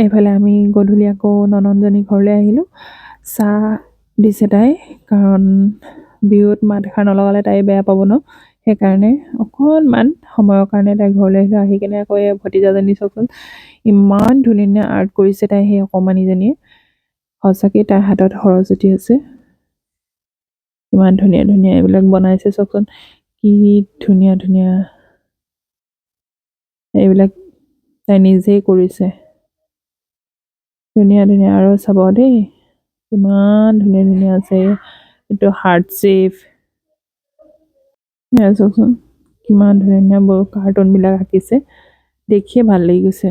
এইফালে আমি গধূলি আকৌ ননন্দজনী ঘৰলৈ আহিলোঁ। চাহ দিছে তাই, কাৰণ বিহুত মাত এষাৰ নলগালে তাই বেয়া পাব ন, সেইকাৰণে অকণমান সময়ৰ কাৰণে তাই ঘৰলৈ আহিলোঁ। আহি কিনে আকৌ এই ভতিজাজনী চাওকচোন, ইমান ধুনীয়া ধুনীয়া আৰ্ট কৰিছে তাই, সেই অকণমানিজনীয়ে। সঁচাকৈ তাইৰ হাতত সৰস্বতী আছে। ইমান ধুনীয়া ধুনীয়া এইবিলাক বনাইছে চাওকচোন, কি ধুনীয়া ধুনীয়া। এইবিলাক তাই নিজেই কৰিছে, ধুনীয়া ধুনীয়া। আৰু চাব দেই, ইমান ধুনীয়া ধুনীয়া আছে। এইটো হাৰ্ট শ্বেপ, চাওকচোন কিমান ধুনীয়া ধুনীয়া কাৰ্টুনবিলাক আঁকিছে, দেখিয়ে ভাল লাগি গৈছে।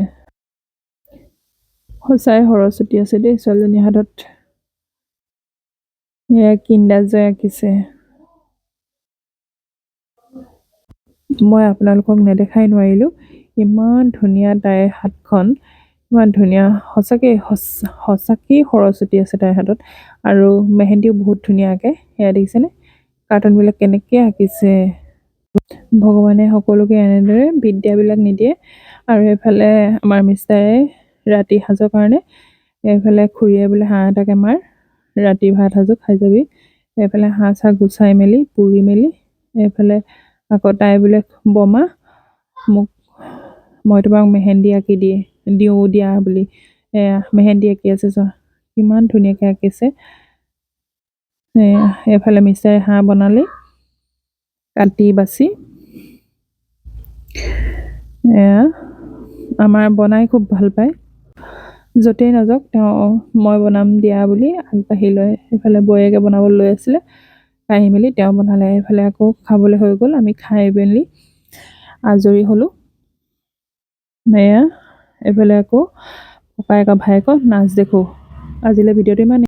সঁচাই সৰস্বতী আছে দেই ছোৱালীজনীৰ হাতত। এয়া কিণ্ডাৰ জয় আঁকিছে। মই আপোনালোকক নেদেখাই নোৱাৰিলোঁ, ইমান ধুনীয়া তাইৰ হাতখন, ইমান ধুনীয়া। সঁচাকেই সৰস্বতী আছে তাইৰ হাতত। আৰু মেহেন্দিও বহুত ধুনীয়া আঁকে, সেয়া দেখিছেনে, কাৰ্টুনবিলাক কেনেকৈ আঁকিছে। ভগৱানে সকলোকে এনেদৰে বিদ্যাবিলাক নিদিয়ে। আৰু এইফালে আমাৰ মিষ্টাৰে ৰাতি সাজৰ কাৰণে, এইফালে খুৰীয়ে বোলে হাঁহ এটাকে মাৰ, ৰাতি ভাত সাজো খাই যাবি। এইফালে হাঁহ চাহ গুচাই মেলি পুৰি মেলি, এইফালে আকৌ তাই বোলে বমা মোক, মই তোমাক মেহেন্দি আঁকি দিয়া বুলি, মেহেন্দি আঁকি আছে চোৱা, কিমান ধুনীয়াকৈ আঁকিছে। এইফালে মিষ্টাৰে হাঁহ বনালে, কাটি বাচি। আমাৰ বনাই খুব ভাল পায়, য'তেই নাযাওক তেওঁ মই বনাম দিয়া বুলি আগবাঢ়ি লয়। সেইফালে বৌয়েকে বনাবলৈ লৈ আছিলে, কাঢ়ি মেলি তেওঁ বনালে। এইফালে আকৌ খাবলৈ হৈ গ'ল, আমি খাই মেলি আজৰি হ'লোঁ। এইফালে আকৌ ককায়েক ভায়েকৰ নাচ দেখোঁ। আজিলৈ ভিডিঅ'টো ইমানেই।